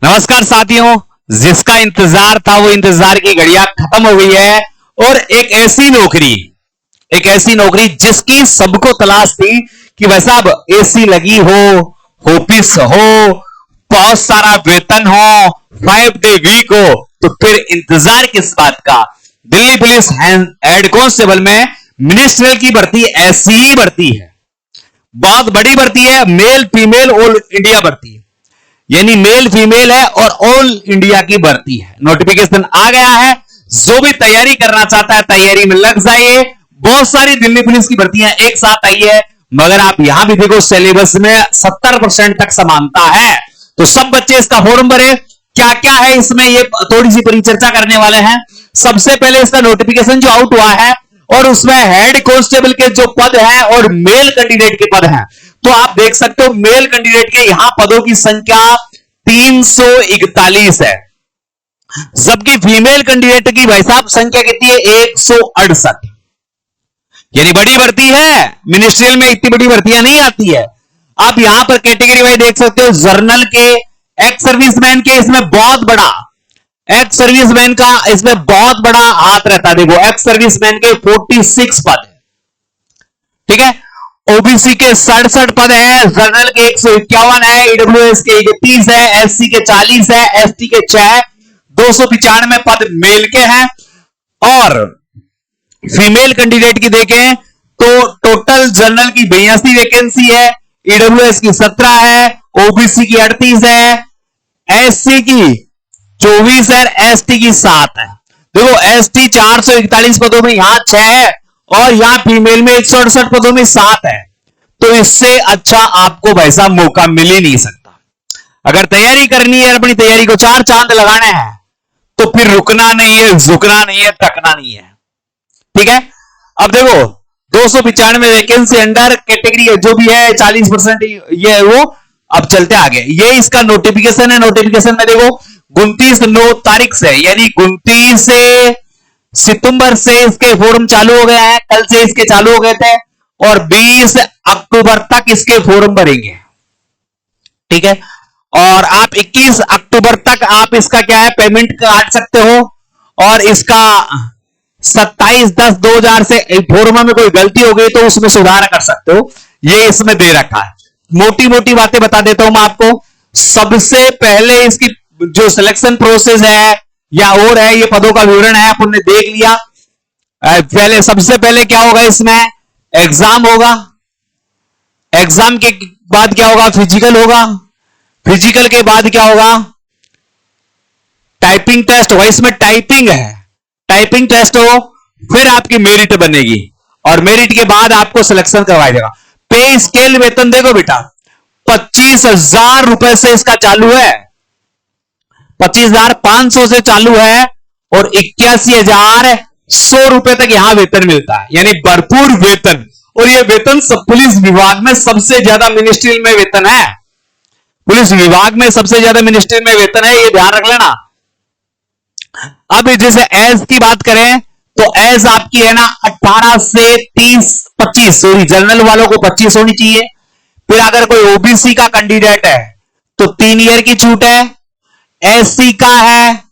नमस्कार साथियों, जिसका इंतजार था वो इंतजार की घड़ियां खत्म हो गई है। और एक ऐसी नौकरी जिसकी सबको तलाश थी कि भाई साहब एसी लगी हो, ऑफिस हो, बहुत सारा वेतन हो, 5 डे वीक हो, तो फिर इंतजार किस बात का। दिल्ली पुलिस हेड कांस्टेबल में मिनिस्ट्रियल की भर्ती ऐसी ही भर्ती है, बहुत बड़ी भर्ती है। मेल फीमेल ऑल इंडिया भर्ती है, यानी मेल फीमेल है और ऑल इंडिया की भर्ती है। नोटिफिकेशन आ गया है, जो भी तैयारी करना चाहता है तैयारी में लग जाइए। बहुत सारी दिल्ली पुलिस की भर्तियां एक साथ आई है, मगर आप यहां भी देखो सिलेबस में 70% तक समानता है। तो सब बच्चे इसका फॉर्म भरे। क्या क्या है इसमें, ये थोड़ी सी परिचर्चा करने वाले हैं। सबसे पहले इसका नोटिफिकेशन जो आउट हुआ है, और उसमें हेड कांस्टेबल के जो पद हैं और मेल कैंडिडेट के पद हैं, तो आप देख सकते हो मेल कैंडिडेट के यहां पदों की संख्या 341 है, जबकि फीमेल कैंडिडेट की भाई साहब संख्या कितनी है, 168। यानी बड़ी भर्ती है। मिनिस्ट्रियल में इतनी बड़ी भर्तियां नहीं आती है। आप यहां पर कैटेगरी वाइज देख सकते हो, जर्नल के, एक्स सर्विसमैन के, इसमें बहुत बड़ा एक्स सर्विसमैन का इसमें बहुत बड़ा हाथ रहता है। देखो एक्स सर्विसमैन के 46 पद है, ठीक है। ओबीसी के 67 पद है, जनरल के 151 है, ईडब्ल्यूएस के 31 है, एससी के 40 है, एसटी के 6, 295 पद मेल के हैं। और फीमेल कैंडिडेट की देखें तो टोटल जनरल की 82 वैकेंसी है, ईडब्ल्यूएस की 17 है, ओबीसी की 38 है, एससी की 24 है, एसटी की 7 है। देखो एसटी 441 पदों में यहां 6 है, और यहां फीमेल में 168 पदों में 7 है। तो इससे अच्छा आपको भाई साहब मौका मिल ही नहीं सकता। अगर तैयारी करनी है, अपनी तैयारी को 4 चांद लगाने हैं, तो फिर रुकना नहीं है, झुकना नहीं है, तकना नहीं है, ठीक है। अब देखो 295 वैकेंसी अंडर कैटेगरी जो भी है 40% ये है वो। अब चलते आगे, ये इसका नोटिफिकेशन है। नोटिफिकेशन में देखो 29/9 तारीख से, यानी 29 सितंबर से इसके फॉर्म चालू हो गए हैं, कल से इसके चालू हो गए थे, और 20 अक्टूबर तक इसके फॉर्म भरेंगे, ठीक है। और आप 21 अक्टूबर तक आप इसका क्या है पेमेंट काट सकते हो, और इसका 27/10/2000 से फॉर्म में कोई गलती हो गई तो उसमें सुधार कर सकते हो, ये इसमें दे रखा है। मोटी मोटी बातें बता देता हूं मैं आपको। सबसे पहले इसकी जो सिलेक्शन प्रोसेस है या और है, ये पदों का विवरण है, आपने देख लिया। पहले सबसे पहले क्या होगा, इसमें एग्जाम होगा। एग्जाम के बाद क्या होगा, फिजिकल होगा। फिजिकल के बाद क्या होगा, टाइपिंग टेस्ट होगा। इसमें टाइपिंग है, टाइपिंग टेस्ट हो, फिर आपकी मेरिट बनेगी, और मेरिट के बाद आपको सिलेक्शन करवाया जाएगा। पे स्केल वेतन देखो बेटा, 25,000 रुपए से इसका चालू है, 25,500 से चालू है, और 81,100 रुपए तक यहां वेतन मिलता है, यानी भरपूर वेतन। और यह वेतन सब पुलिस विभाग में सबसे ज्यादा मिनिस्ट्रियल में वेतन है। पुलिस विभाग में सबसे ज्यादा मिनिस्ट्रियल में वेतन है, यह ध्यान रख लेना। अब जैसे एज की बात करें तो एज आपकी है ना 18 से 25, सॉरी जनरल वालों को 25 होनी चाहिए। फिर अगर कोई ओबीसी का कैंडिडेट है तो 3 ईयर की छूट है, एससी का है,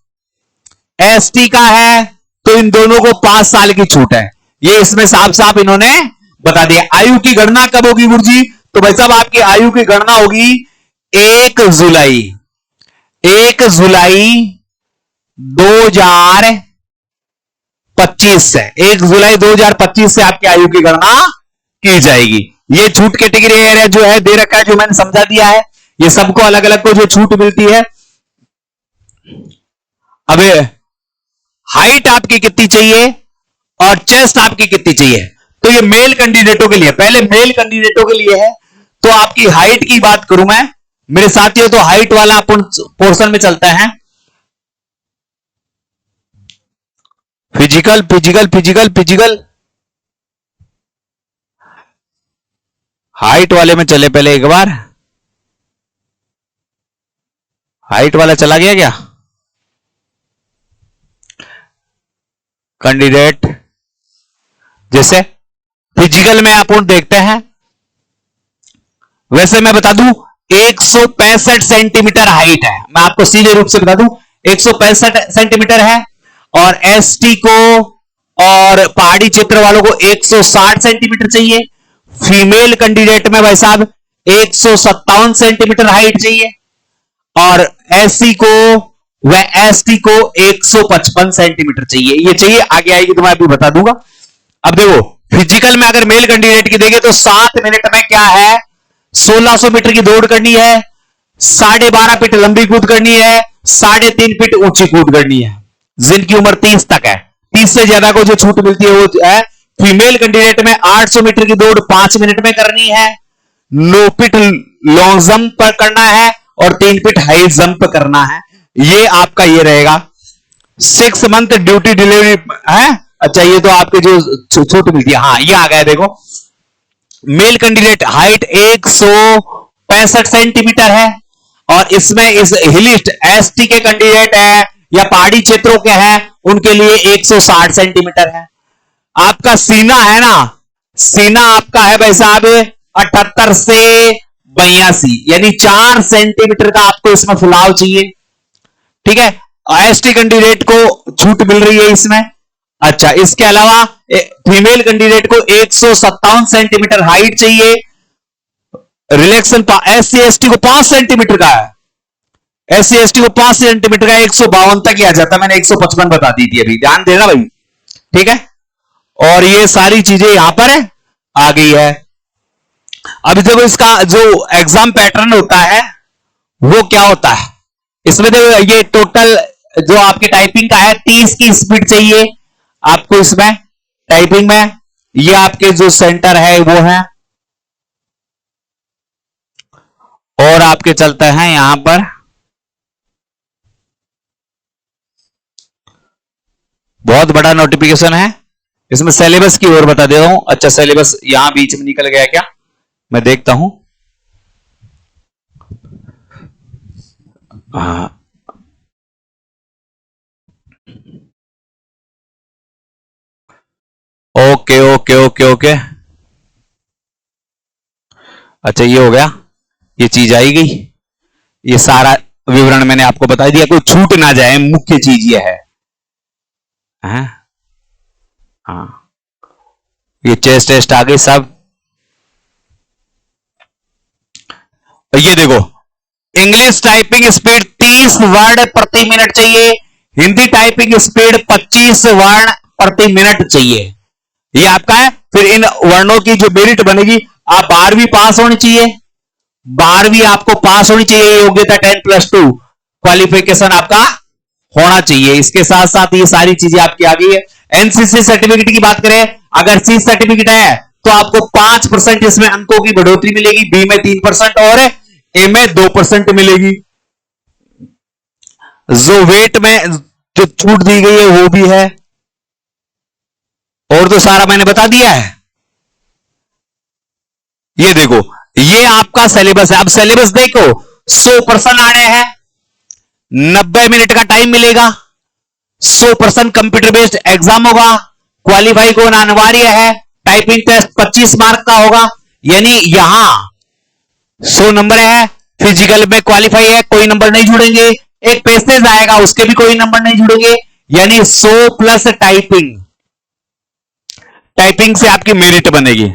एसटी का है तो इन दोनों को 5 साल की छूट है। ये इसमें साफ साफ इन्होंने बता दिया। आयु की गणना कब होगी गुरुजी, तो भाई साहब आपकी आयु की गणना होगी 1 जुलाई 2025 से, 1 जुलाई 2025 से आपकी आयु की गणना की जाएगी। ये छूट कैटेगरी एरिया जो है दे रखा है, जो मैंने समझा दिया है, ये सबको अलग अलग को जो छूट मिलती है। अब हाइट आपकी कितनी चाहिए और चेस्ट आपकी कितनी चाहिए, तो ये मेल कैंडिडेटों के लिए, पहले मेल कैंडिडेटों के लिए है। तो आपकी हाइट की बात करूं मैं मेरे साथियों, तो हाइट वाला अपन पोर्शन में चलता है। Physical physical physical physical height वाले में चले पहले एक बार। हाइट वाला चला गया क्या कैंडिडेट, जैसे फिजिकल में अपन देखते हैं। वैसे मैं बता दूं 165 सेंटीमीटर हाइट है, मैं आपको सीधे रूप से बता दूं 165 सेंटीमीटर है, और एसटी को और पहाड़ी क्षेत्र वालों को 160 सेंटीमीटर चाहिए। फीमेल कैंडिडेट में भाई साहब 157 सेंटीमीटर हाइट चाहिए, और एससी को व एसटी को 155 सेंटीमीटर चाहिए। ये चाहिए, आगे आएगी तो मैं अभी बता दूंगा। अब देखो फिजिकल में अगर मेल कैंडिडेट की देंगे तो 7 मिनट में क्या है, 1600 मीटर की दौड़ करनी है, 12.5 फीट लंबी कूद करनी है, 3.5 फीट ऊंची कूद करनी है, जिनकी उम्र 30 तक है। 30 से ज्यादा को जो छूट मिलती है वो है फीमेल कैंडिडेट में 800 मीटर की दौड़ 5 मिनट में करनी है, 9 फीट लॉन्ग जंप पर करना है, और 3 फीट हाई जंप करना है। ये आपका ये रहेगा। 6 मंथ ड्यूटी डिलीवरी है। अच्छा, ये तो आपके जो छूट मिलती है, हाँ ये आ गया। देखो मेल कैंडिडेट हाइट 165 सेंटीमीटर है, और इसमें इस हिलिस्ट एसटी के कैंडिडेट है या पहाड़ी क्षेत्रों के हैं उनके लिए 160 सेंटीमीटर है। आपका सीना है ना, सीना आपका है भाई साहब 78 से 82, यानी 4 सेंटीमीटर का आपको इसमें फुलाव चाहिए। ठीक है, एसटी कैंडिडेट को छूट मिल रही है इसमें। अच्छा, इसके अलावा फीमेल कैंडिडेट को 157 सेंटीमीटर हाइट चाहिए। रिलैक्सन एससी एसटी को 5 सेंटीमीटर का है, एससी एसटी को 5 सेंटीमीटर का 152 तक ही आ जाता, मैंने 155 बता दी थी अभी, ध्यान देना भाई। ठीक है, और ये सारी चीजें यहां पर है आ गई है। अब देखो इसका जो एग्जाम पैटर्न होता है वो क्या होता है, इसमें देखो ये टोटल जो आपके टाइपिंग का है 30 की स्पीड चाहिए आपको इसमें टाइपिंग में। ये आपके जो सेंटर है वो है, और आपके चलते हैं यहां पर बहुत बड़ा नोटिफिकेशन है। इसमें सिलेबस की ओर बता दे रहा हूं। अच्छा, सिलेबस यहां बीच में निकल गया क्या, मैं देखता हूं। ओके ओके ओके ओके, अच्छा ये हो गया, ये चीज आई गई, ये सारा विवरण मैंने आपको बता दिया, कोई छूट ना जाए, मुख्य चीज ये है। हाँ, ये चेस्ट टेस्ट आ गई सब। ये देखो इंग्लिश टाइपिंग स्पीड 30 वर्ड प्रति मिनट चाहिए, हिंदी टाइपिंग स्पीड 25 वर्ण प्रति मिनट चाहिए। ये आपका है। फिर इन वर्णों की जो मेरिट बनेगी, आप 12वीं पास होनी चाहिए, 12वीं आपको पास होनी चाहिए, योग्यता 10+2 क्वालिफिकेशन आपका होना चाहिए। इसके साथ साथ ये सारी चीजें आपकी आ गई है। एनसीसी सर्टिफिकेट की बात करें, अगर सी सर्टिफिकेट है तो आपको 5% इसमें अंकों की बढ़ोतरी मिलेगी, बी में 3% और ए में 2% मिलेगी। जो वेट में जो छूट दी गई है वो भी है, और तो सारा मैंने बता दिया है। ये देखो ये आपका सिलेबस है। अब सिलेबस देखो 100 प्रश्न आने हैं, 90 मिनट का टाइम मिलेगा, 100% कंप्यूटर बेस्ड एग्जाम होगा, क्वालिफाई होना अनिवार्य है, टाइपिंग टेस्ट 25 मार्क का होगा, यानी यहां 100 नंबर है, फिजिकल में क्वालिफाई है, कोई नंबर नहीं जुड़ेंगे, एक पेसेज आएगा उसके भी कोई नंबर नहीं जुड़ेंगे, यानी 100 प्लस टाइपिंग, टाइपिंग से आपकी मेरिट बनेगी।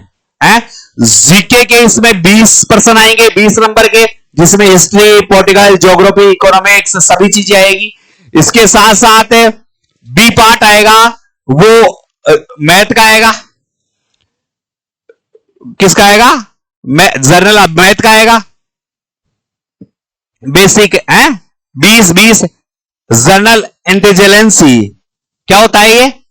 जीके के इसमें 20 प्रश्न आएंगे 20 नंबर के, जिसमें हिस्ट्री, पॉलिटिकल, ज्योग्राफी, इकोनॉमिक्स सभी चीजें आएगी। इसके साथ साथ बी पार्ट आएगा, वो मैथ का आएगा। किसका आएगा? जनरल मैथ का आएगा, बेसिक है 20 जनरल इंटेलिजेंसी क्या होता है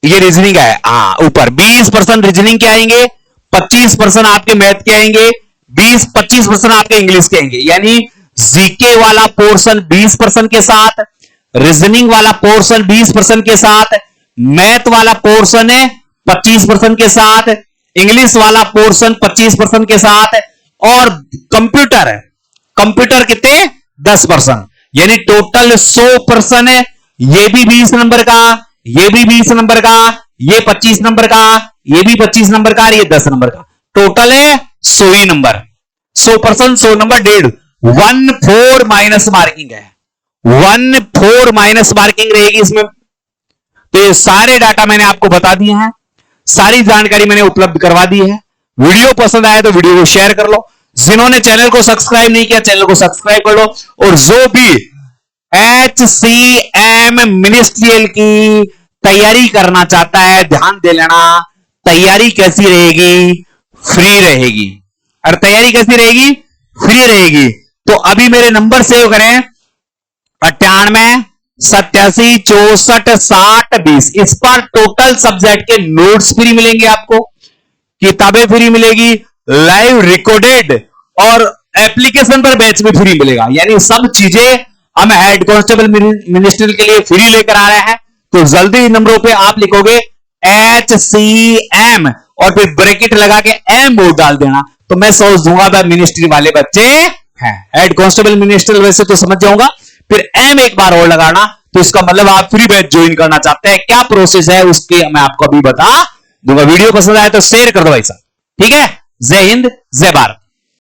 ये रीजनिंग है। ऊपर 20% रीजनिंग के आएंगे, 25% आपके मैथ के आएंगे, 25% आपके इंग्लिश के आएंगे, यानी जीके वाला पोर्शन 20% के साथ, रीजनिंग वाला पोर्शन 20% के साथ, मैथ वाला पोर्शन है 25% के साथ, इंग्लिश वाला पोर्शन 25% के साथ, और कंप्यूटर कितने 10%, यानी टोटल 100% है। ये भी 20 नंबर का, ये भी 20 नंबर का, ये 25 नंबर का, ये भी 25 नंबर का, और ये 10 नंबर का, टोटल है 100 नंबर। 100%, 100 नंबर 1.5, 1-4 माइनस मार्किंग है, 1-4 माइनस मार्किंग रहेगी इसमें। तो ये सारे डाटा मैंने आपको बता दिए हैं, सारी जानकारी मैंने उपलब्ध करवा दी है। वीडियो पसंद आए तो वीडियो को शेयर कर लो, जिन्होंने चैनल को सब्सक्राइब नहीं किया चैनल को सब्सक्राइब कर लो, और जो भी HCM मिनिस्ट्रियल की तैयारी करना चाहता है ध्यान दे लेना, तैयारी कैसी रहेगी, फ्री रहेगी। और तैयारी कैसी रहेगी, फ्री रहेगी। तो अभी मेरे नंबर सेव करें, 98 87 64 60 20। इस पर टोटल सब्जेक्ट के नोट्स फ्री मिलेंगे आपको, किताबें फ्री मिलेगी, लाइव रिकॉर्डेड और एप्लीकेशन पर बैच भी फ्री मिलेगा। यानी सब चीजें हम हेड कांस्टेबल मिनिस्ट्रियल के लिए फ्री लेकर आ रहे हैं। तो जल्दी नंबरों पे आप लिखोगे HCM और फिर ब्रैकेट लगा के M बोर्ड डाल देना, तो मैं सोच दूंगा भाई मिनिस्ट्री वाले बच्चे हैं। हेड कांस्टेबल मिनिस्ट्रियल वैसे तो समझ जाऊंगा, फिर M एक बार और लगाना, तो इसका मतलब आप फ्री बैच ज्वाइन करना चाहते हैं। क्या प्रोसेस है उसके मैं आपको अभी बता दूंगा। वीडियो पसंद आए तो शेयर कर दो भाई साहब, ठीक है। जय हिंद, जय भारत।